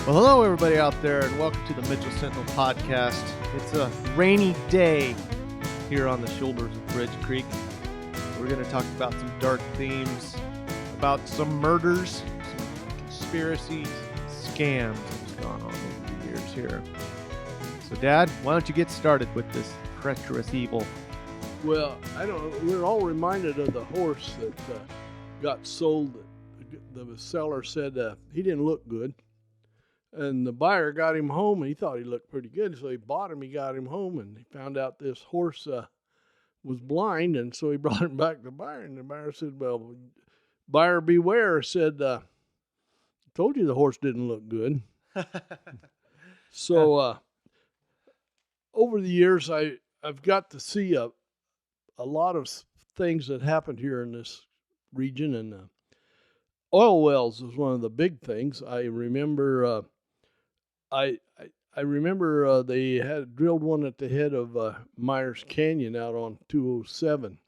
Well, hello, everybody out there, and welcome to the Mitchell Sentinel podcast. It's a rainy day here on the shoulders of Bridge Creek. We're going to talk about some dark themes, about some murders, some conspiracies, scams that's gone on over the years here. So, Dad, why don't you get started with this treacherous evil? Well, I don't know. We're all reminded of the horse that got sold. The seller said he didn't look good. And the buyer got him home, and he thought he looked pretty good. So he bought him, he got him home, and he found out this horse was blind. And so he brought him back to the buyer. And the buyer said, well, buyer beware, said, told you the horse didn't look good. So over the years, I've got to see a lot of things that happened here in this region. And oil wells was one of the big things. I remember... I remember they had drilled one at the head of Myers Canyon out on 207.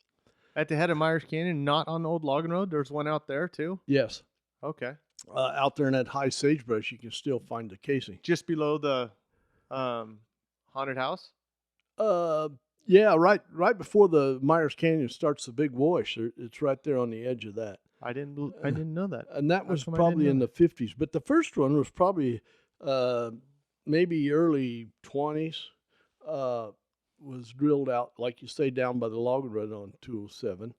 At the head of Myers Canyon, not on the old logging road? There's one out there, too? Yes. Okay. Out there in that high sagebrush, you can still find the casing. Just below the haunted house? Yeah, right before the Myers Canyon starts the big wash. It's right there on the edge of that. I didn't know that. And that was probably in the 50s. But the first one was probably... maybe early 20s, was drilled out, like you say, down by the logging road on 207.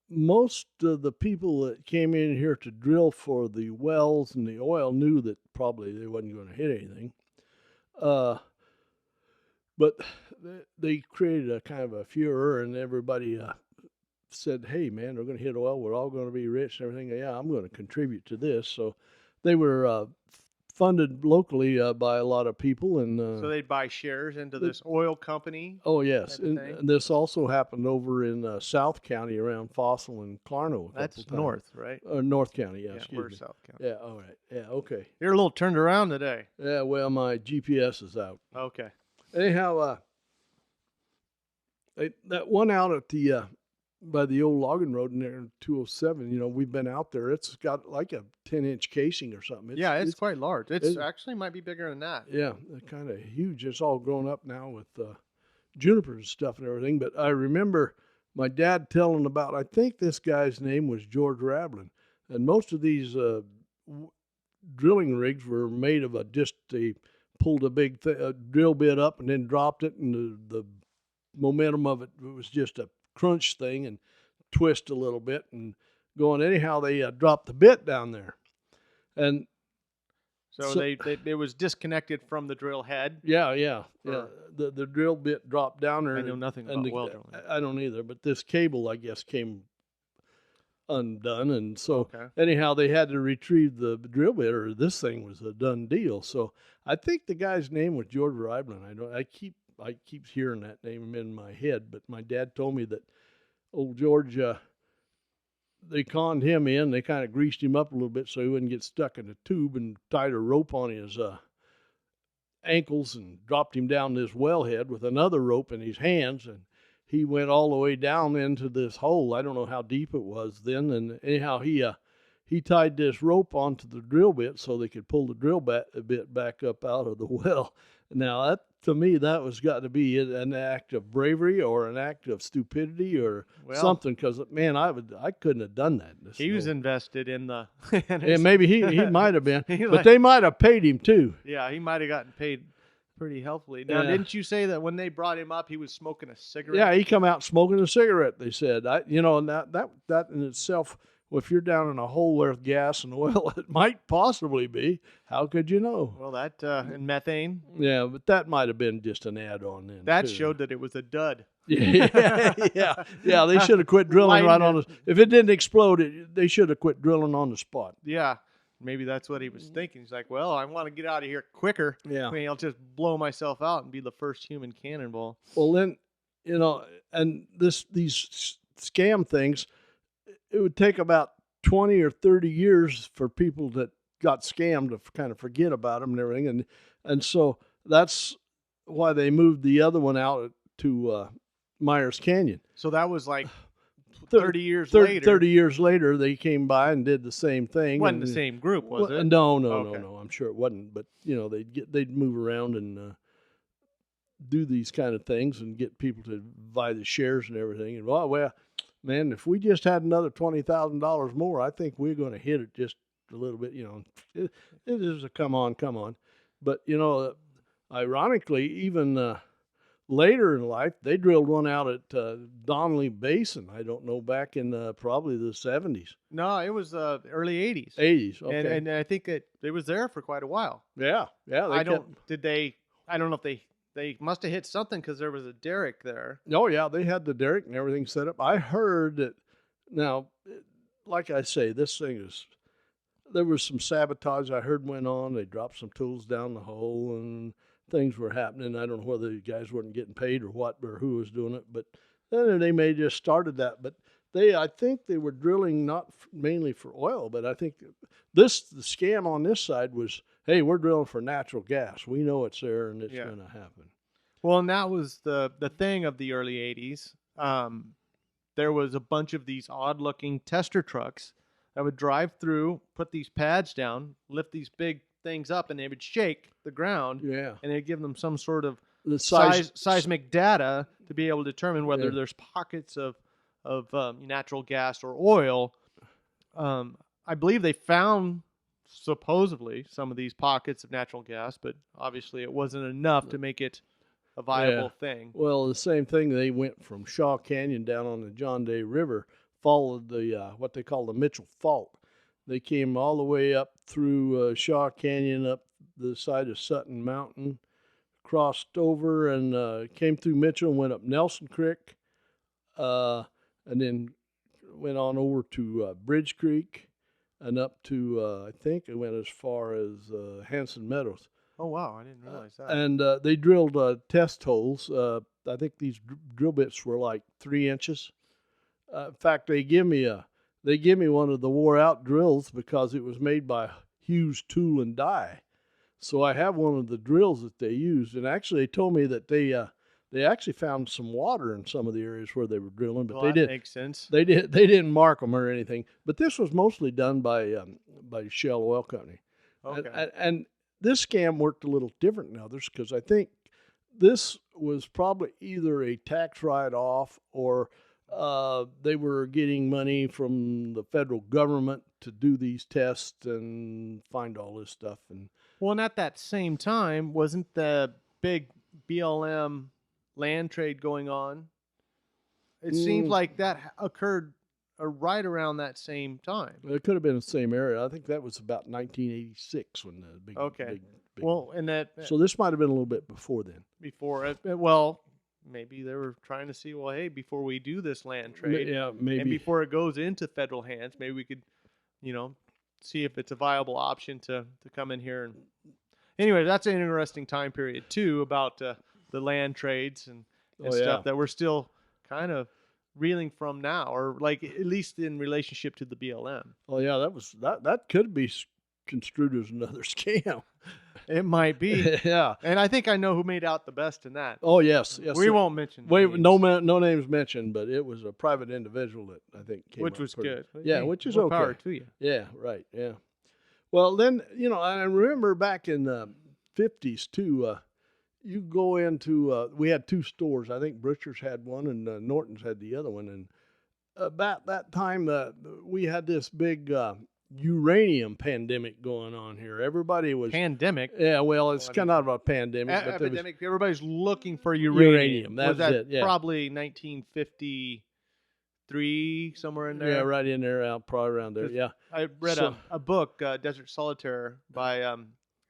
Most of the people that came in here to drill for the wells and the oil knew that probably they wasn't going to hit anything. But they created a kind of a furor, and everybody said, hey, man, they're going to hit oil. We're all going to be rich and everything. Yeah, I'm going to contribute to this. So they were funded locally by a lot of people. And so they'd buy shares into this oil company? Oh, yes. And this also happened over in South County around Fossil and Clarno. That's north, right? North County, yeah. We're South County. Yeah, all right. Yeah, okay. You're a little turned around today. Yeah, well, my GPS is out. Okay. Anyhow, that one out at the... by the old logging road in there in 207, we've been out there. It's got like a 10-inch casing or something. It's quite large. It's actually might be bigger than that. Yeah, kind of huge. It's all grown up now with junipers and stuff and everything. But I remember my dad telling about, I think this guy's name was George Rablin. And most of these drilling rigs were made of they pulled a big drill bit up and then dropped it. And the momentum of it was just a crunch thing and twist a little bit and going. Anyhow, they dropped the bit down there, and so they was disconnected from the drill head. Yeah. The drill bit dropped down there. I know nothing about well drilling. I don't either, but this cable, I guess, came undone, and so anyhow, they had to retrieve the drill bit, or this thing was a done deal. So I think the guy's name was George Ryblin. I keep hearing that name in my head, but my dad told me that old George, they conned him in. They kind of greased him up a little bit so he wouldn't get stuck in the tube, and tied a rope on his ankles and dropped him down this wellhead with another rope in his hands, and he went all the way down into this hole. I don't know how deep it was then, and anyhow, he tied this rope onto the drill bit so they could pull the drill bit back up out of the well. Now, to me, that was got to be an act of bravery or an act of stupidity or something. Because man, I couldn't have done that. He was invested in the. And maybe he might have been, but they might have paid him too. Yeah, he might have gotten paid pretty healthily. Now, didn't you say that when they brought him up, he was smoking a cigarette? Yeah, he come out smoking a cigarette. They said, and that in itself. Well, if you're down in a hole with gas and oil, it might possibly be. How could you know? Well, that and methane. Yeah, but that might have been just an add-on then. That showed that it was a dud. Yeah. They should have quit drilling right on the. If it didn't explode, they should have quit drilling on the spot. Yeah, maybe that's what he was thinking. He's like, well, I want to get out of here quicker. Yeah, I'll just blow myself out and be the first human cannonball. Well, then, and these scam things. It would take about 20 or 30 years for people that got scammed to kind of forget about them and everything. And so that's why they moved the other one out to Myers Canyon. So that was like 30 years later. 30 years later, they came by and did the same thing. Wasn't the same group, was it? No. I'm sure it wasn't. But they'd move around and do these kind of things and get people to buy the shares and everything. And well, man, if we just had another $20,000 more, I think we're going to hit it just a little bit. It is a come on. But ironically, even later in life, they drilled one out at Donnelly Basin. I don't know, back in probably the 70s. No, it was early 80s. 80s, okay. And I think it was there for quite a while. Yeah. I don't know if they must have hit something because there was a derrick there. Oh, yeah, they had the derrick and everything set up. I heard that, now, like I say, this thing there was some sabotage I heard went on. They dropped some tools down the hole and things were happening. I don't know whether the guys weren't getting paid or what, or who was doing it, but then they may have just started that. But I think they were drilling not mainly for oil, but I think the scam on this side was, hey, we're drilling for natural gas. We know it's there and it's going to happen. Well, and that was the thing of the early 80s. There was a bunch of these odd-looking tester trucks that would drive through, put these pads down, lift these big things up, and they would shake the ground. Yeah. And they'd give them some sort of the seismic data to be able to determine whether there's pockets of natural gas or oil. I believe they found supposedly some of these pockets of natural gas, but obviously it wasn't enough to make it a viable thing. Well, the same thing. They went from Shaw Canyon down on the John Day River, followed the what they call the Mitchell Fault. They came all the way up through Shaw Canyon, up the side of Sutton Mountain, crossed over and came through Mitchell and went up Nelson Creek, and then went on over to Bridge Creek and up to, I think it went as far as Hanson Meadows. Oh, wow. I didn't realize that. And they drilled test holes. I think these drill bits were like 3 inches. In fact, they give me one of the wore-out drills because it was made by Hughes Tool and Die. So I have one of the drills that they used. And actually, they told me that they actually found some water in some of the areas where they were drilling, but that makes sense. They didn't mark them or anything. But this was mostly done by Shell Oil Company. Okay. And this scam worked a little different than others because I think this was probably either a tax write-off or they were getting money from the federal government to do these tests and find all this stuff. And at that same time, wasn't the big BLM land trade going on? It seems like that occurred right around that same time. It could have been the same area. I think that was about 1986 when the big. Okay. Big well, and that. So this might have been a little bit before then. Maybe they were trying to see, well, hey, before we do this land trade, maybe, and before it goes into federal hands, maybe we could, see if it's a viable option to come in here. And anyway, that's an interesting time period too about the land trades and stuff that we're still kind of reeling from now, or like at least in relationship to the BLM. Oh yeah, that could be construed as another scam. It might be. Yeah. And I think I know who made out the best in that. Oh, yes. We won't mention names. No names mentioned, but it was a private individual that I think came Which was good. Yeah, which is okay. Power to you. Yeah, right, yeah. Well, then, I remember back in the 50s, too, you go into, we had 2 stores. I think Butcher's had one and Norton's had the other one. And about that time, we had this big uranium pandemic going on here. Everybody was pandemic. Yeah, well, it's kind of a pandemic. But epidemic. Everybody's looking for uranium. That's it. Yeah. Probably 1953, somewhere in there. Yeah, right in there, probably around there. Yeah. I read a book, Desert Solitaire, by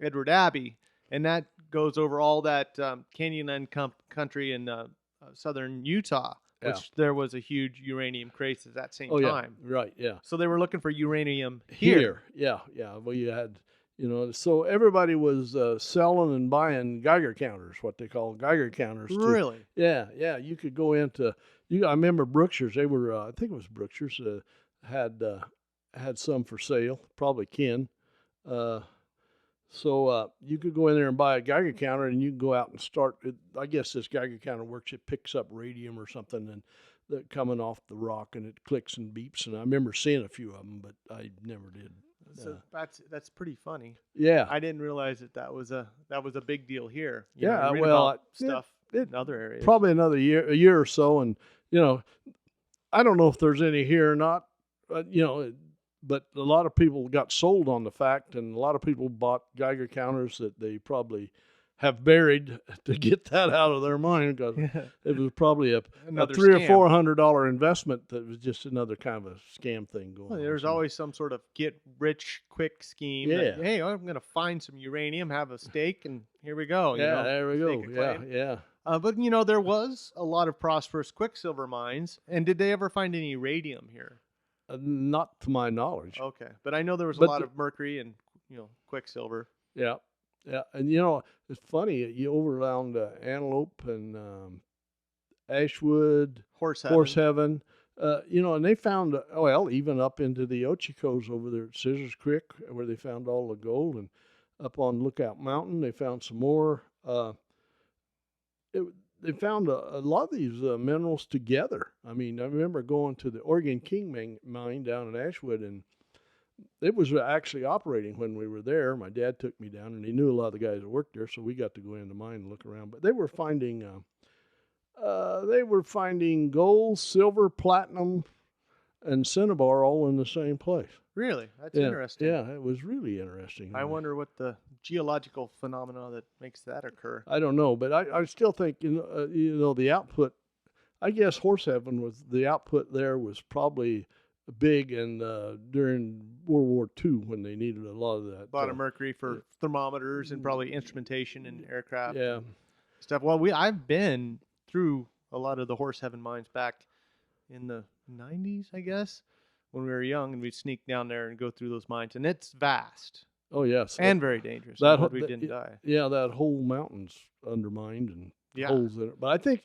Edward Abbey, and that goes over all that Canyonland country in southern Utah. Which there was a huge uranium crisis at that same time. Yeah. Right, yeah. So they were looking for uranium here. Yeah. Well, you had, so everybody was selling and buying Geiger counters, what they call Geiger counters. Really? Yeah. You could go into, I remember Brookshire's, they were, I think it was Brookshire's, had some for sale, probably Ken. So you could go in there and buy a Geiger counter, and you can go out and start. I guess this Geiger counter works. It picks up radium or something, and that coming off the rock, and it clicks and beeps. And I remember seeing a few of them, but I never did. So that's pretty funny. Yeah, I didn't realize that was a big deal here. You read about stuff in other areas. Probably a year or so, and I don't know if there's any here or not. But a lot of people got sold on the fact, and a lot of people bought Geiger counters that they probably have buried to get that out of their mind, because it was probably a $300 or $400 investment that was just another kind of a scam thing going on. There's always some sort of get rich quick scheme. Yeah. That, hey, I'm going to find some uranium, have a stake, and here we go. There we go. Yeah. But there was a lot of prosperous quicksilver mines. And did they ever find any radium here? Not to my knowledge. Okay, but I know there was a lot of mercury and quicksilver. Yeah. Yeah, and it's funny. You over around Antelope and Ashwood, Horse Heaven, and they found even up into the Ochicos over there at Scissors Creek, where they found all the gold, and up on Lookout Mountain they found some more. They found a lot of these minerals together. I mean, I remember going to the Oregon King mine down in Ashwood, and it was actually operating when we were there. My dad took me down, and he knew a lot of the guys that worked there, so we got to go in the mine and look around. But they were finding gold, silver, platinum, and cinnabar all in the same place. Really? That's interesting. Yeah, it was really interesting. I wonder what the geological phenomena that makes that occur. I don't know, but I still think the output. I guess Horse Heaven the output there was probably big, and during World War II, when they needed a lot of that. A lot of mercury for thermometers and probably instrumentation and aircraft. Yeah. Stuff. Well, I've been through a lot of the Horse Heaven mines back in the 90s, I guess, when we were young, and we'd sneak down there and go through those mines, and it's vast. Oh, yes. And very dangerous. We didn't die. Yeah, that whole mountain's undermined and holes in it. But I think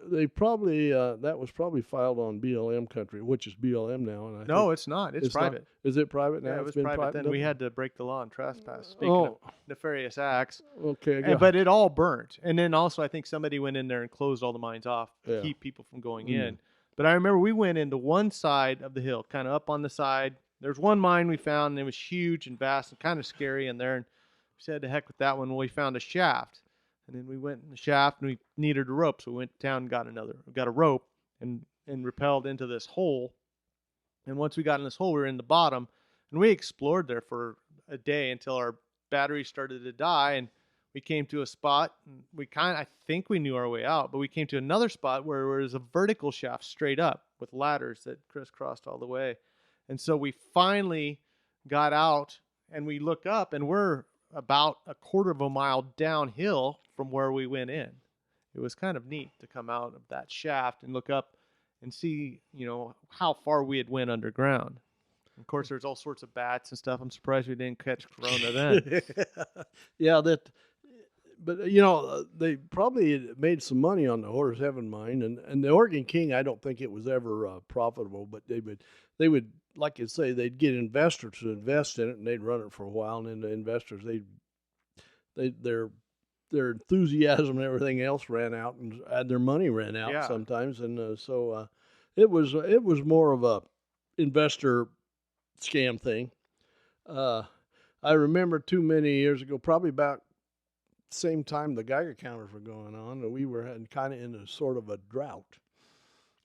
they probably that was probably filed on BLM country, which is BLM now. And it's not. It's private. Is it private now? Yeah, it was private then. We had to break the law and trespass. Speaking of nefarious acts. Okay. But it all burnt. And then also I think somebody went in there and closed all the mines off to keep people from going in. But I remember we went into one side of the hill, kind of up on the side. There's one mine we found, and it was huge and vast and kind of scary in there. And we said, to heck with that one. Well, we found a shaft. And then we went in the shaft, and we needed a rope. So we went down and got a rope and rappelled into this hole. And once we got in this hole, we were in the bottom. And we explored there for a day until our batteries started to die. And we came to a spot, and I think we knew our way out, but we came to another spot where there was a vertical shaft straight up with ladders that crisscrossed all the way. And so we finally got out, and we look up, and we're about a quarter of a mile downhill from where we went in. It was kind of neat to come out of that shaft and look up and see, how far we had went underground. Of course, there's all sorts of bats and stuff. I'm surprised we didn't catch corona then. Yeah, but they probably made some money on the Horse Heaven mine, and the Oregon King. I don't think it was ever profitable, but they would, like you say, they'd get investors to invest in it, and they'd run it for a while, and then the investors their enthusiasm and everything else ran out, and their money ran out sometimes, and so it was more of a investor scam thing. I remember too many years ago, probably about the same time the Geiger counters were going on, and we were kind of in a sort of a drought.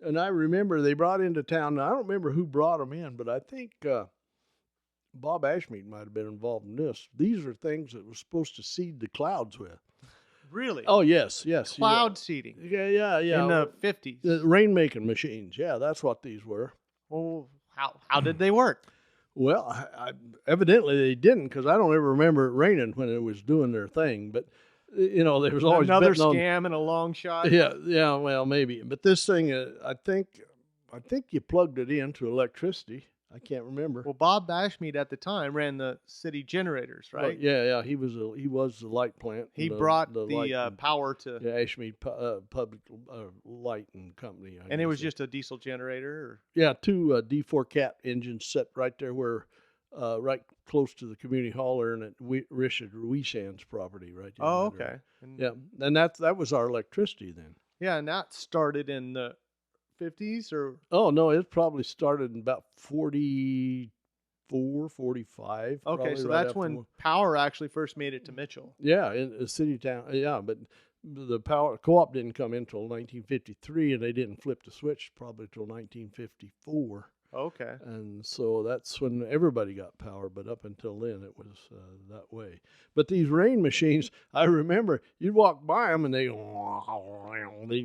And I remember they brought into town. Now, I don't remember who brought them in, but I think Bob Ashmead might have been involved in this. These are things that were supposed to seed the clouds with. Really? Oh, yes. Cloud seeding. Yeah. In the 50s. The rain-making machines. Yeah, that's what these were. Well, how did they work? Well, evidently they didn't, because I don't ever remember it raining when it was doing their thing. But there was always another scam and a long shot. Yeah. Well, maybe. But this thing, I think you plugged it into electricity. I can't remember. Well, Bob Ashmead at the time ran the city generators, right? Yeah. He was the light plant. He brought the power to Ashmead Public Light and Company. And it was just a diesel generator. Or? Yeah, two D4 Cat engines set right there where, right close to the community hall there, and at Richard Ruishand's property, right there. Oh, okay. And that was our electricity then. Yeah, and that started in the 50s or? Oh, no, it probably started in about 44, 45. Okay, so right that's when power actually first made it to Mitchell. Yeah, in a city town. Yeah, but the power co-op didn't come in until 1953, and they didn't flip the switch probably until 1954. Okay. And so that's when everybody got power, but up until then it was that way. But these rain machines, I remember you'd walk by them and they'd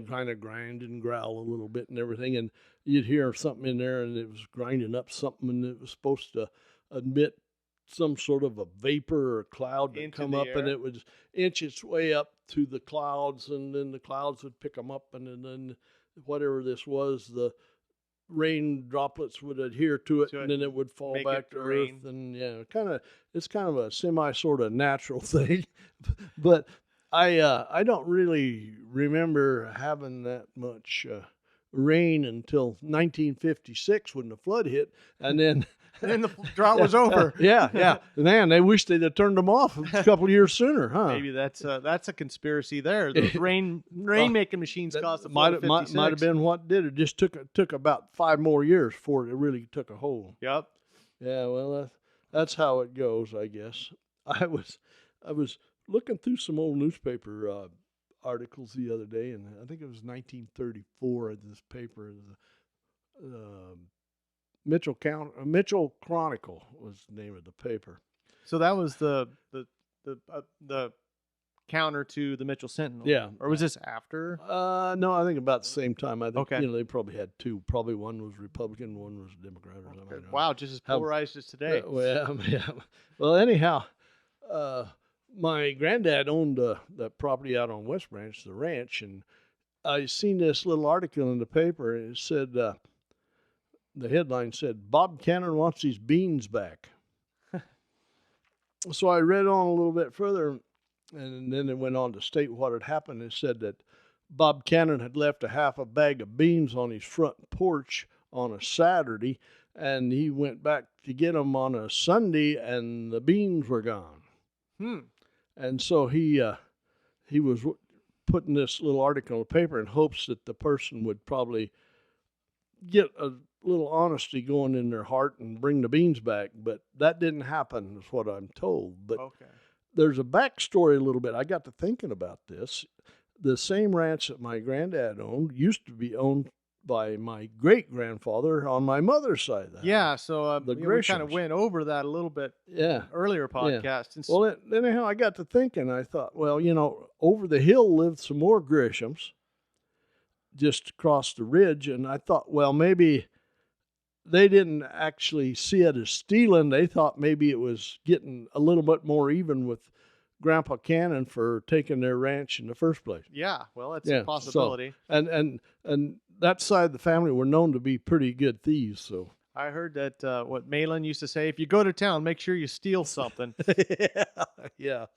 kind of grind and growl a little bit and everything, and you'd hear something in there and it was grinding up something, and it was supposed to emit some sort of a vapor or cloud that come up, and it would inch its way up to the clouds, and then the clouds would pick them up, and then whatever this was, the rain droplets would adhere to it, and then it would fall back to earth. And it's kind of a semi sort of natural thing. But I don't really remember having that much rain until 1956 when the flood hit, and then the drought was over. Yeah. Man, they wish they'd have turned them off a couple of years sooner, huh? Maybe that's a conspiracy there. Those rain making machines cost might have been what did it. Just took about 5 more years before it really took a hold. Yep. Yeah, well, that's how it goes, I guess. I was looking through some old newspaper articles the other day, and I think it was 1934. This paper, Mitchell Chronicle was the name of the paper. So that was the counter to the Mitchell Sentinel. Yeah. Or was this after? No, I think about the same time. I think okay. They probably had 2. Probably one was Republican, one was Democrat or something. Okay. Wow, just as polarized as today. Yeah. Well, anyhow, my granddad owned that property out on West Branch, the ranch, and I seen this little article in the paper, and it said, the headline said, Bob Cannon wants his beans back. So I read on a little bit further, and then it went on to state what had happened. It said that Bob Cannon had left a half a bag of beans on his front porch on a Saturday, and he went back to get them on a Sunday, and the beans were gone. And so he was putting this little article in the paper in hopes that the person would probably get a little honesty going in their heart and bring the beans back, but that didn't happen, is what I'm told. But there's a backstory a little bit. I got to thinking about this. The same ranch that my granddad owned used to be owned by my great-grandfather on my mother's side of the house. Yeah, so we kind of went over that a little bit earlier podcast. Yeah. Well, anyhow, I got to thinking. I thought, well, over the hill lived some more Grishams just across the ridge, and I thought, well, maybe they didn't actually see it as stealing. They thought maybe it was getting a little bit more even with Grandpa Cannon for taking their ranch in the first place. Yeah, well, that's a possibility. So, and that side of the family were known to be pretty good thieves. So I heard that what Malin used to say: if you go to town, make sure you steal something. Yeah.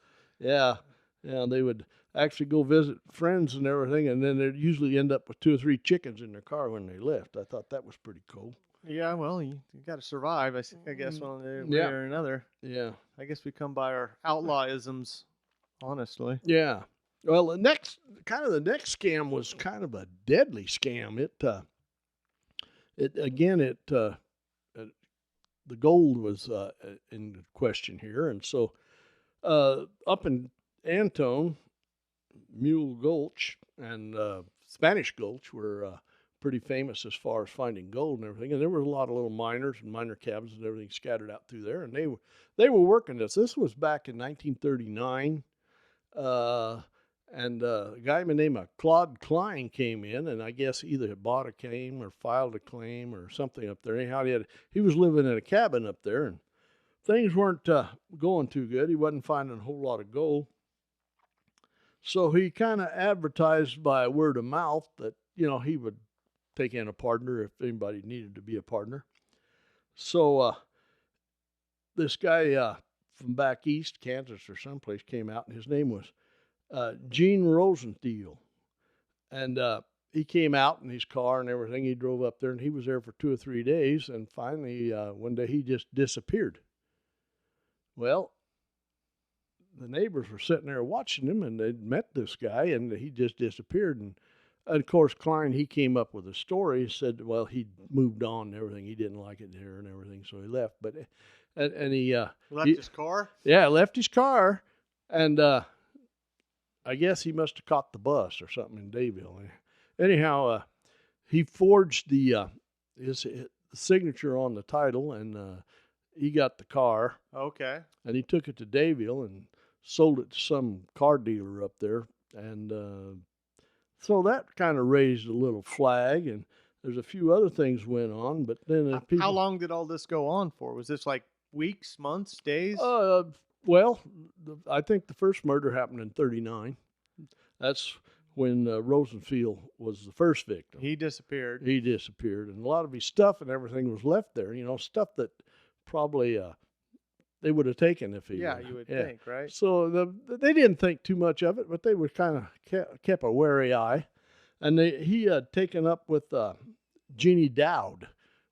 They would actually go visit friends and everything, and then they'd usually end up with 2 or 3 chickens in their car when they left. I thought that was pretty cool. Yeah, well, you got to survive, I guess, one way or another. Yeah. I guess we come by our outlaw-isms, honestly. Yeah. Well, the next scam was kind of a deadly scam. The gold was in question here, and so up in Antone, Mule Gulch and Spanish Gulch were pretty famous as far as finding gold and everything. And there were a lot of little miners and miner cabins and everything scattered out through there. And they were working this. This was back in 1939. And a guy by the name of Claude Klein came in, and I guess either had bought a claim or filed a claim or something up there. Anyhow, he was living in a cabin up there, and things weren't going too good. He wasn't finding a whole lot of gold. So he kind of advertised by word of mouth that, he would take in a partner if anybody needed to be a partner. So this guy from back east, Kansas or someplace, came out, and his name was Gene Rosenthal. And he came out in his car and everything. He drove up there, and he was there for 2 or 3 days. And finally, one day, he just disappeared. Well, the neighbors were sitting there watching him, and they'd met this guy, and he just disappeared. And And of course, Klein, he came up with a story. He said, well, he moved on and everything. He didn't like it here and everything, so he left. But and he left his car. Yeah, left his car, and I guess he must have caught the bus or something in Dayville. Anyhow, he forged his signature on the title, and he got the car. Okay. And he took it to Dayville and sold it to some car dealer up there, and so that kind of raised a little flag, and there's a few other things went on, but then how long did all this go on for? Was this like weeks, months, days? Well, I think the first murder happened in '39. That's when Rosenfield was the first victim. He disappeared. And a lot of his stuff and everything was left there. You know, stuff that probably they would have taken if he. Yeah, you would think, right? So they didn't think too much of it, but they were kind of kept a wary eye, and he had taken up with Jeannie Dowd,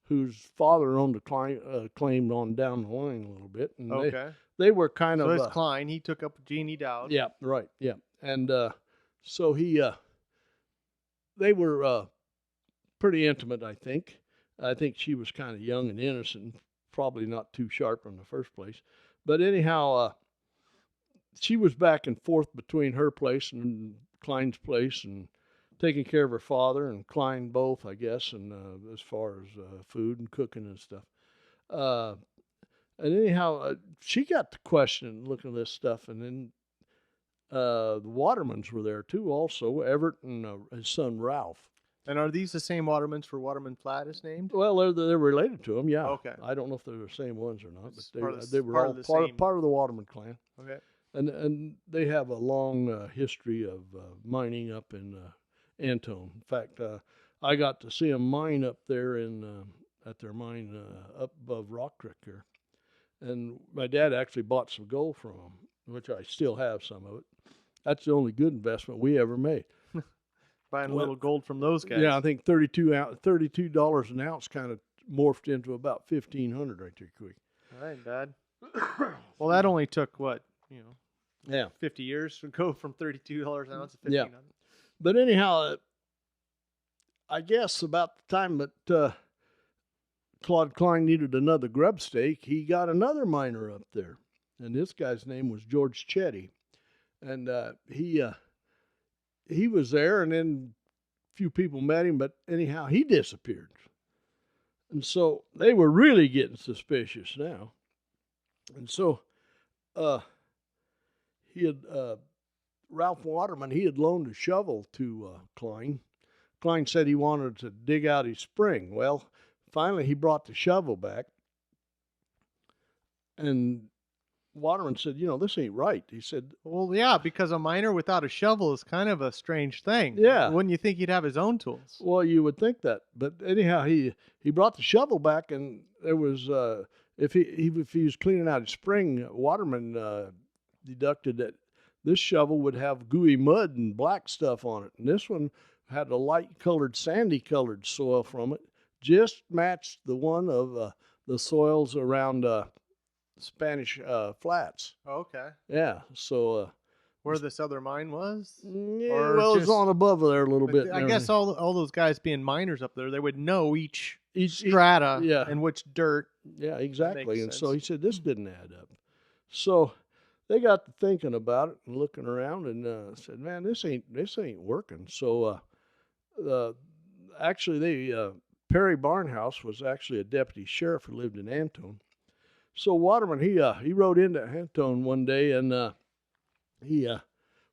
whose father owned a claim on down the line a little bit. And okay. They were kind of. So it's Klein. He took up Jeannie Dowd. Yeah, right. Yeah, and so they were pretty intimate. I think she was kind of young and innocent, probably not too sharp in the first place. But anyhow, she was back and forth between her place and Klein's place, and taking care of her father and Klein both, I guess, and as far as food and cooking and stuff. And anyhow, she got to question looking at this stuff, and then the Watermans were there too, also Everett and his son Ralph. And are these the same Watermans for Waterman Platt is named? Well, they're related to them, yeah. Okay. I don't know if they're the same ones or not, but they were all part of the Waterman clan. Okay. And they have a long history of mining up in Antone. In fact, I got to see them mine up there at their mine up above Rock Creek here. And my dad actually bought some gold from them, which I still have some of it. That's the only good investment we ever made. Buying a little gold from those guys. Yeah, I think $32 an ounce kind of morphed into about $1,500 right there quick. All right, Dad. Well, that only took what, 50 years to go from $32 an ounce to $1,500. Yeah. But anyhow, I guess about the time that Claude Klein needed another grub stake, he got another miner up there, and this guy's name was George Chetty, and he was there, and then a few people met him, but anyhow, he disappeared. And so they were really getting suspicious now. And so he had Ralph Waterman, he had loaned a shovel to Klein. Klein said he wanted to dig out his spring. Well, finally he brought the shovel back, and Waterman said, this ain't right. He said, well, yeah, because a miner without a shovel is kind of a strange thing. Yeah. Wouldn't you think he'd have his own tools? Well, you would think that. But anyhow, he brought the shovel back, and there was, if he was cleaning out his spring, Waterman deducted that this shovel would have gooey mud and black stuff on it. And this one had a light-colored, sandy-colored soil from it, just matched the one of the soils around Spanish Flats. Oh, okay. Yeah, so where this other mine was? Yeah, well, it's on above there a little bit. I guess all those guys being miners up there, they would know each strata and which dirt. Yeah, exactly. And so he said this didn't add up. So they got to thinking about it and looking around, and said, "Man, this ain't working." So actually, Perry Barnhouse was actually a deputy sheriff who lived in Antone. So Waterman, he rode into Antone one day, and he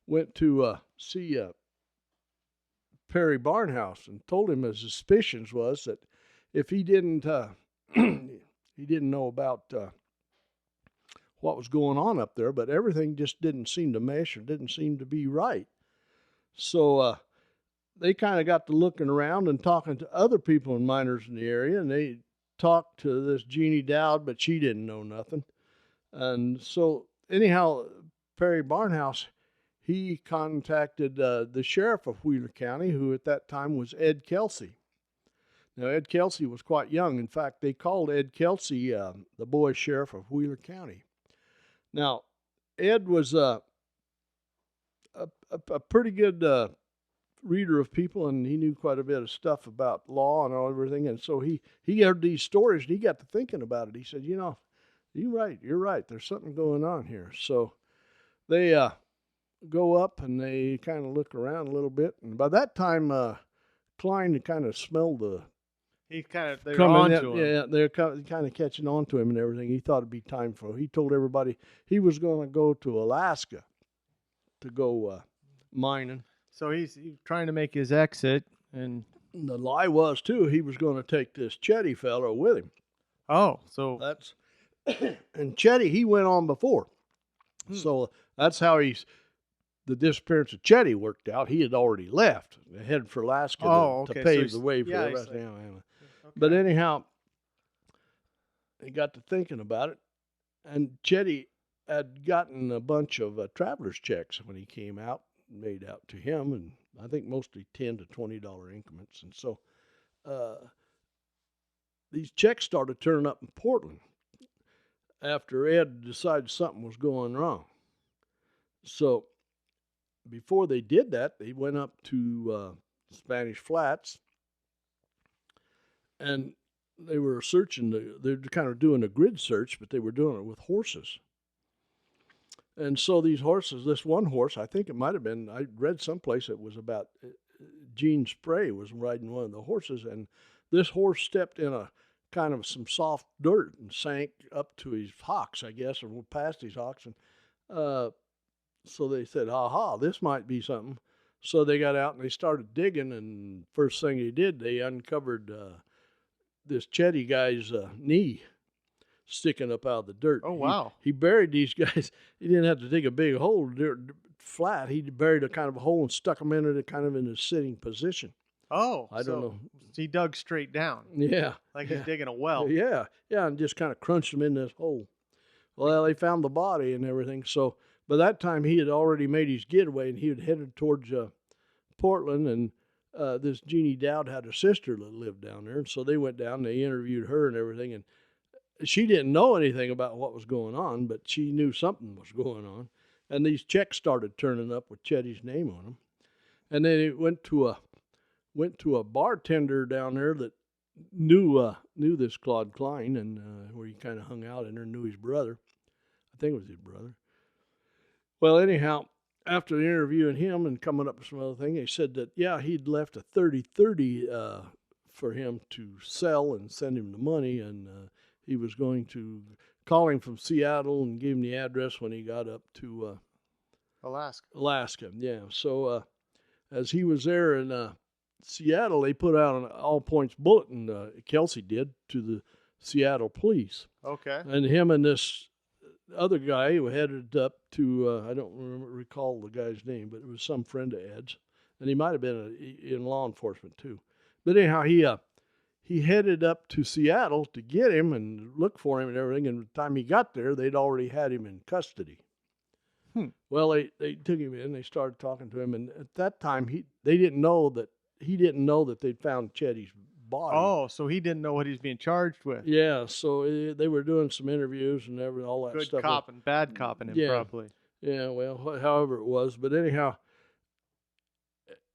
went to see Perry Barnhouse and told him his suspicions was that if he didn't he didn't know about what was going on up there, but everything just didn't seem to mesh or didn't seem to be right. So they kind of got to looking around and talking to other people and miners in the area, and they talked to this Jeannie Dowd, but she didn't know nothing. And so anyhow, Perry Barnhouse, he contacted the sheriff of Wheeler County, who at that time was Ed Kelsey. Now, Ed Kelsey was quite young. In fact, they called Ed Kelsey the boy sheriff of Wheeler County. Now, Ed was a pretty good reader of people, and he knew quite a bit of stuff about law and all everything. And so he heard these stories, and he got to thinking about it. He said, you're right. There's something going on here. So they go up, and they kind of look around a little bit. And by that time, Klein kind of smelled the... They're on to him. Yeah, they're kind of catching on to him and everything. He thought it'd be time for... He told everybody he was going to go to Alaska to go mining. So he's trying to make his exit, and the lie was too he was going to take this Chetty fellow with him. Oh, so that's and Chetty, he went on before, so that's how the disappearance of Chetty worked out. He had already left, headed for Alaska to pave the way for the rest. Okay. But anyhow, he got to thinking about it, and Chetty had gotten a bunch of traveler's checks when he came out, made out to him, and I think mostly $10 to $20 increments. And so these checks started turning up in Portland after Ed decided something was going wrong. So before they did that, they went up to Spanish Flats, and they were searching. They're kind of doing a grid search, but they were doing it with horses. And so these horses, this one horse, I think it might have been, I read someplace it was about Gene Spray was riding one of the horses, and this horse stepped in a kind of some soft dirt and sank up to his hocks, I guess, or past his hocks. And so they said, aha, this might be something. So they got out and they started digging, and first thing they did, they uncovered this Chetty guy's knee sticking up out of the dirt. Oh, wow. He buried these guys. He didn't have to dig a big hole flat. He buried a kind of a hole and stuck them in it kind of in a sitting position. Oh, I don't know. He dug straight down. Yeah. Like he's digging a well. Yeah, and just kind of crunched them in this hole. Well, they found the body and everything. So by that time, he had already made his getaway, and he had headed towards Portland, and this Jeannie Dowd had a sister that lived down there. And so they went down and they interviewed her and everything, and she didn't know anything about what was going on, but she knew something was going on. And these checks started turning up with Chetty's name on them. And then it went to a bartender down there that knew this Claude Klein, and where he kind of hung out in there, knew his brother. I think it was his brother. Well, anyhow, after interviewing him and coming up with some other thing, they said that, yeah, he'd left a 30-30 for him to sell and send him the money, and he was going to call him from Seattle and give him the address when he got up to Alaska, yeah. So as he was there in Seattle, they put out an all-points bulletin, Kelsey did, to the Seattle police. Okay. And him and this other guy who headed up to, I don't recall the guy's name, but it was some friend of Ed's. And he might have been in law enforcement too. But anyhow, he headed up to Seattle to get him and look for him and everything. And by the time he got there, they'd already had him in custody. Well, they took him in. They started talking to him, and at that time, he didn't know that they'd found Chetty's body. Oh, so he didn't know what he's being charged with. Yeah, so they were doing some interviews and all that stuff. Good cop and bad copping him, probably. Yeah, well, however it was, but anyhow,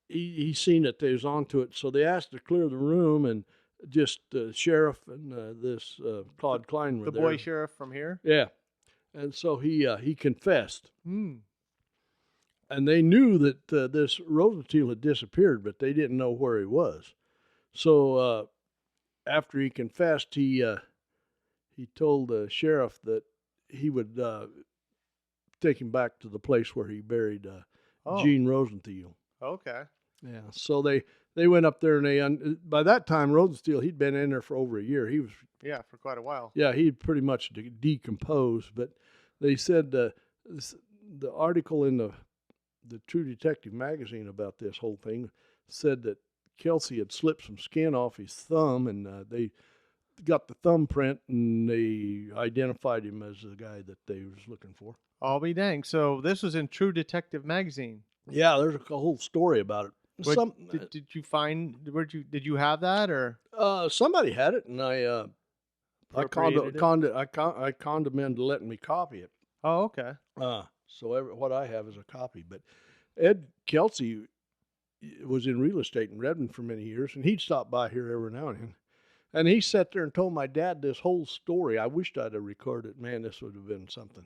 he seen that they was onto it, so they asked to clear the room, and just the sheriff and this Claude Klein were there. The boy sheriff from here? Yeah. And so he confessed. And they knew that this Rosenthal had disappeared, but they didn't know where he was. So after he confessed, he told the sheriff that he would take him back to the place where he buried Gene Rosenthal. Okay. Yeah. So they went up there, and by that time, Rosenthal, he'd been in there for over a year. He was... Yeah, for quite a while. Yeah, he'd pretty much decomposed, but they said the article in the True Detective magazine about this whole thing said that Kelsey had slipped some skin off his thumb, and they got the thumbprint, and they identified him as the guy that they was looking for. I'll be dang. So this was in True Detective magazine. Yeah, there's a whole story about it. Did you find? Did you have that, or somebody had it, and I conned them into letting me copy it. Oh, okay. So what I have is a copy. But Ed Kelsey was in real estate in Redmond for many years, and he'd stop by here every now and then. And he sat there and told my dad this whole story. I wished I'd have recorded it. Man, this would have been something.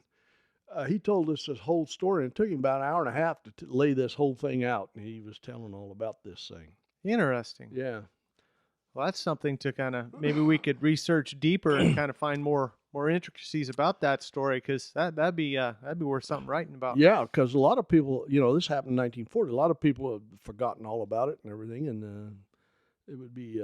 He told us this whole story, and it took him about an hour and a half to lay this whole thing out. And he was telling all about this thing. Interesting. Yeah. Well, that's something to kind of, maybe we could research deeper and kind of find more intricacies about that story, because that'd be worth something writing about. Yeah, because a lot of people, this happened in 1940. A lot of people have forgotten all about it and everything, and it would be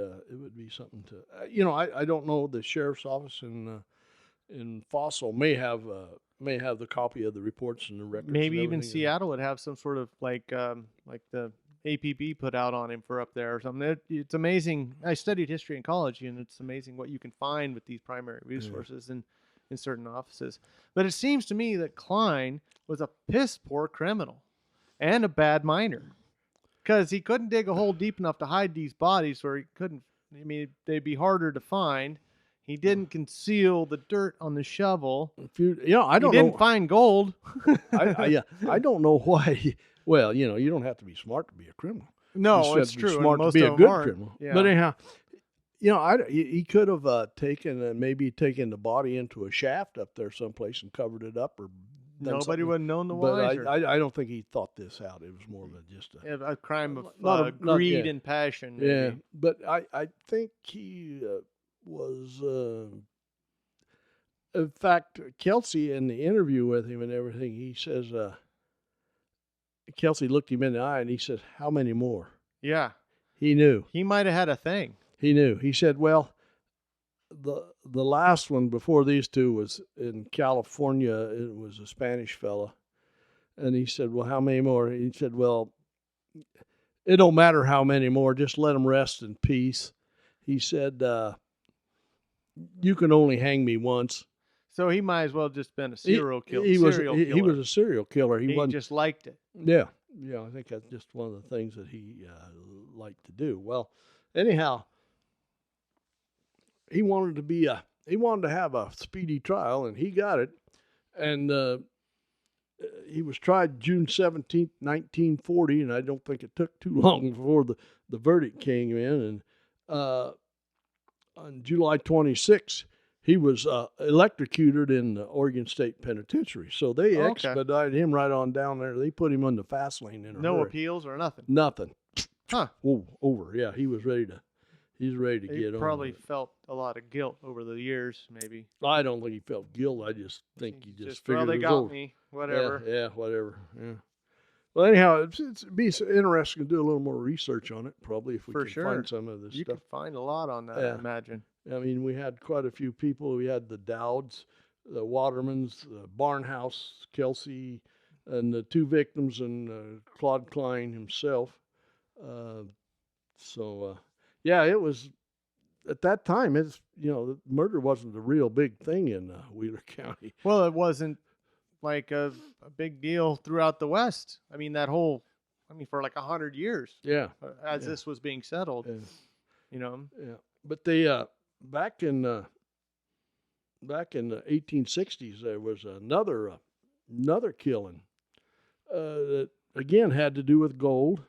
something to, I don't know. The sheriff's office in Fossil may have the copy of the reports and the records. Maybe even Seattle would have some sort of like the APB put out on him for up there or something. It's amazing. I studied history in college, and it's amazing what you can find with these primary resources in certain offices. But it seems to me that Klein was a piss poor criminal and a bad miner, because he couldn't dig a hole deep enough to hide these bodies, or he couldn't. I mean, they'd be harder to find. He didn't conceal the dirt on the shovel. I don't know. He didn't find gold. I don't know why. Well, you don't have to be smart to be a criminal. No, it's true. Smart to be a good criminal. Yeah. But anyhow, he could have taken the body into a shaft up there someplace and covered it up, or nobody would have known the wiser. But I don't think he thought this out. It was more of just a crime of greed and passion. Maybe. Yeah, but I think he was. In fact, Kelsey, in the interview with him and everything, he says. Kelsey looked him in the eye and he said, "How many more?" Yeah. He knew. He might have had a thing. He knew. He said, "Well, the last one before these two was in California. It was a Spanish fella." And he said, "Well, how many more?" He said, "Well, it don't matter how many more. Just let them rest in peace." He said, "You can only hang me once." So he might as well just been a serial killer. He was a serial killer. He just liked it. Yeah. I think that's just one of the things that he liked to do. Well, anyhow, he wanted to have a speedy trial, and he got it. And he was tried June 17th, 1940, and I don't think it took too long before the verdict came in. And on July 26th, he was electrocuted in the Oregon State Penitentiary. So they expedited him right on down there. They put him on the fast lane in a hurry. Appeals or nothing? Nothing. Huh. Over. Yeah, he was ready to get on. He probably felt a lot of guilt over the years, maybe. I don't think he felt guilt. I just think he just figured they it was got over. me. Whatever. Yeah, whatever. Yeah. Well, anyhow, it'd be interesting to do a little more research on it, probably, if we can find some of this stuff. You could find a lot on that, I imagine. I mean, we had quite a few people. We had the Dowds, the Watermans, the Barnhouse, Kelsey, and the two victims, and Claude Klein himself. It was, at that time, the murder wasn't a real big thing in Wheeler County. Well, it wasn't like a big deal throughout the West. I mean, for like 100 years. Yeah. This was being settled. Yeah. But they, back in the 1860s, there was another killing that again had to do with gold.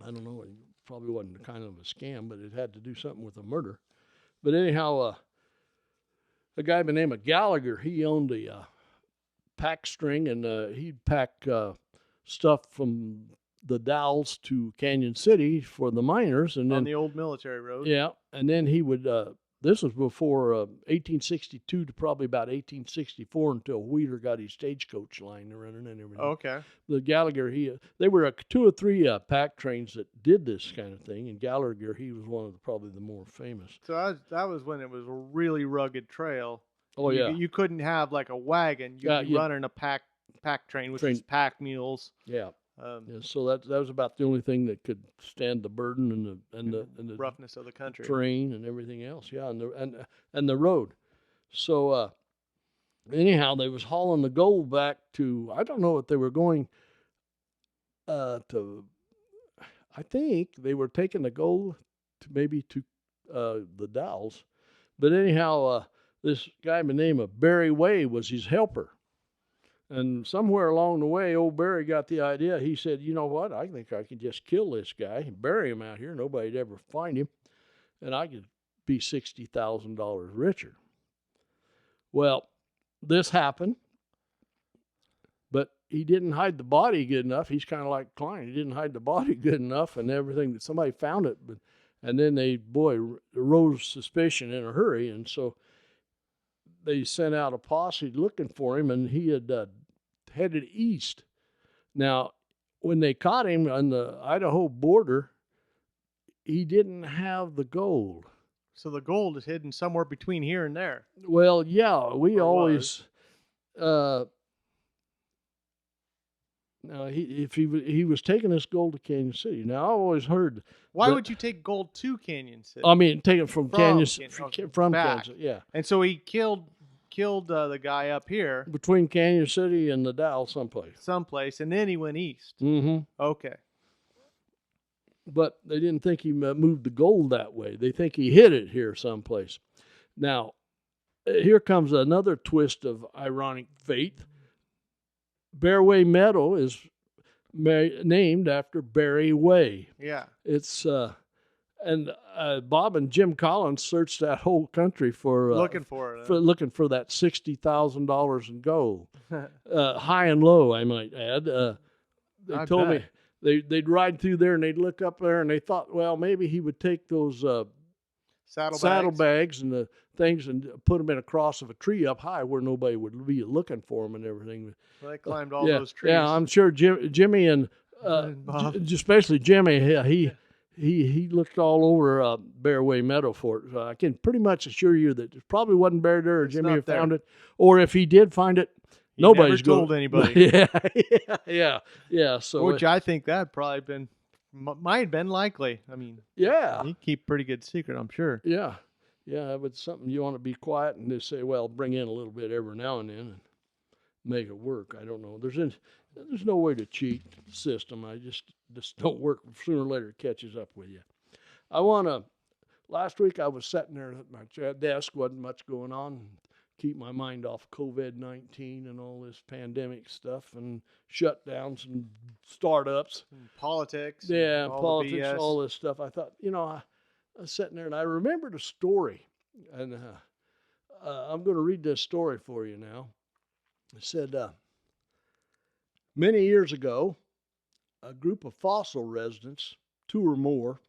I don't know, it probably wasn't kind of a scam, but it had to do something with a murder. But anyhow, a guy by the name of Gallagher, he owned a pack string, and he'd pack stuff from the Dalles to Canyon City for the miners, and then on the old military road. Yeah, and then he would. This was before 1862 to probably about 1864 until Wheeler got his stagecoach line running and everything. Okay. The Gallagher, they were 2 or 3 pack trains that did this kind of thing, and Gallagher, he was one of probably the more famous. So that was when it was a really rugged trail. Oh, yeah. You couldn't have like a wagon. You'd be running a pack train, which is pack mules. Yeah. So that was about the only thing that could stand the burden and the roughness of the country, terrain and everything else. Yeah, and the road. So anyhow, they was hauling the gold back to, I don't know if they were going to. I think they were taking the gold to the Dalles, but anyhow, this guy by the name of Barry Way was his helper. And somewhere along the way, old Barry got the idea. He said, you know what? I think I could just kill this guy and bury him out here. Nobody'd ever find him. And I could be $60,000 richer. Well, this happened. But he didn't hide the body good enough. He's kind of like Klein. He didn't hide the body good enough and everything. That somebody found it. And then they, arose suspicion in a hurry. And so they sent out a posse looking for him, and he had headed east. Now, when they caught him on the Idaho border, he didn't have the gold. So the gold is hidden somewhere between here and there. Well, yeah, we always. Now, if he was taking this gold to Canyon City. Now, I always heard. Why would you take gold to Canyon City? I mean, take it from Canyon City, from back. Kansas, yeah. And so he killed the guy up here between Canyon City and the Dow, someplace, and then he went east. Mm-hmm. Okay. But they didn't think he moved the gold that way. They think he hid it here someplace. Now, here comes another twist of ironic fate. Bearway Meadow is named after Barry Way. Yeah. It's and Bob and Jim Collins searched that whole country for looking for it. Looking for that $60,000 in gold, high and low, I might add. They told me they'd ride through there and they'd look up there and they thought, well, maybe he would take those saddlebags and the things and put them in a cross of a tree up high where nobody would be looking for them and everything. Well, they climbed all those trees. Yeah, I'm sure Jimmy and especially Jimmy, he looked all over Bearway Meadow for it. I can pretty much assure you that it probably wasn't buried there, or Jimmy found it, or if he did find it, nobody's told anybody. Yeah. So, which I think that probably might have been likely. I mean, yeah, you keep pretty good secret, I'm sure. Yeah, but it's something you want to be quiet and just say, well, bring in a little bit every now and then and make it work. I don't know. There's no way to cheat the system. I just don't work. Sooner or later, it catches up with you. Last week I was sitting there at my desk, wasn't much going on. Keep my mind off COVID-19 and all this pandemic stuff and shutdowns and startups. And politics. Yeah, politics, all this stuff. I thought, I was sitting there and I remembered a story. And I'm going to read this story for you now. It said, many years ago, a group of fossil residents, 2 or more,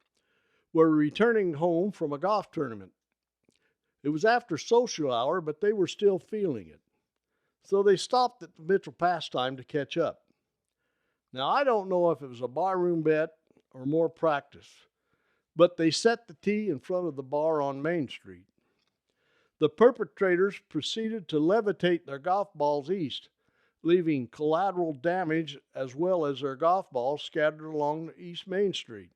were returning home from a golf tournament. It was after social hour, but they were still feeling it. So they stopped at the Mitchell Pastime to catch up. Now, I don't know if it was a barroom bet or more practice, but they set the tee in front of the bar on Main Street. The perpetrators proceeded to levitate their golf balls east, leaving collateral damage as well as their golf balls scattered along East Main Street.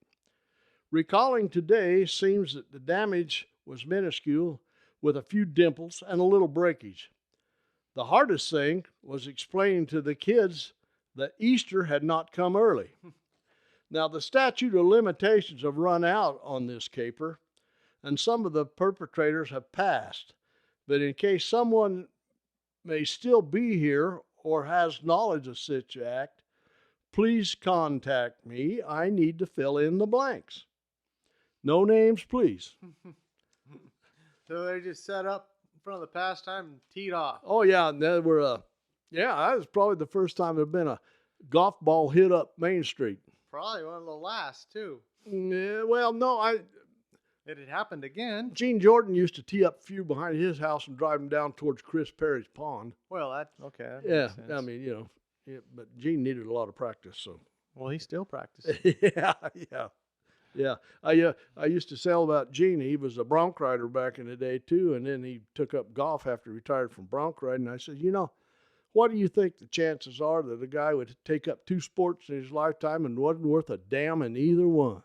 Recalling today seems that the damage was minuscule, with a few dimples and a little breakage. The hardest thing was explaining to the kids that Easter had not come early. Now, the statute of limitations have run out on this caper, and some of the perpetrators have passed. But in case someone may still be here or has knowledge of such act, please contact me. I need to fill in the blanks. No names, please. So they just set up in front of the Pastime and teed off. Oh, yeah. And there were, that was probably the first time there'd been a golf ball hit up Main Street. Probably one of the last, too. Yeah, well, no, it had happened again. Gene Jordan used to tee up a few behind his house and drive them down towards Chris Perry's pond. Well, okay. That makes sense. I mean, but Gene needed a lot of practice, so. Well, he still practices. Yeah. I used to tell about Gene. He was a bronc rider back in the day, too, and then he took up golf after he retired from bronc riding. I said, what do you think the chances are that a guy would take up 2 sports in his lifetime and wasn't worth a damn in either one?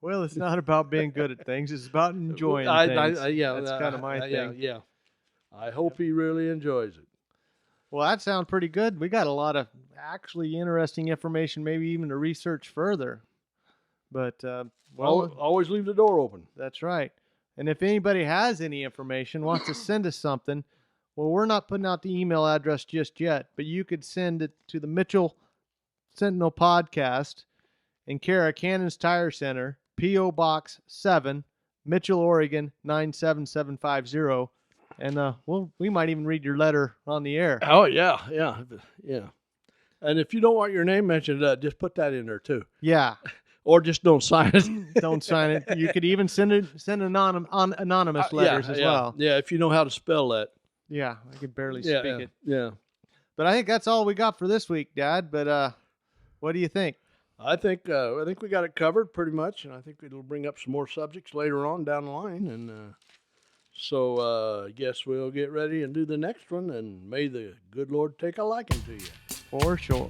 Well, it's not about being good at things. It's about enjoying things. That's kind of my thing. Yeah. I hope he really enjoys it. Well, that sounds pretty good. We got a lot of actually interesting information, maybe even to research further. But, always leave the door open. That's right. And if anybody has any information, wants to send us something, Well, we're not putting out the email address just yet, but you could send it to the Mitchell Sentinel Podcast in care of Cannon's Tire Center, P.O. Box 7, Mitchell, Oregon 97750. And we might even read your letter on the air. Oh, yeah. And if you don't want your name mentioned, just put that in there too. Yeah. Or just don't sign it. Don't sign it. You could even send anonymous letters as well. Yeah, if you know how to spell that. Yeah, I could barely speak it. Yeah. But I think that's all we got for this week, Dad. But what do you think? I think we got it covered pretty much, and I think it'll bring up some more subjects later on down the line. And so I guess we'll get ready and do the next one, and may the good Lord take a liking to you. For sure.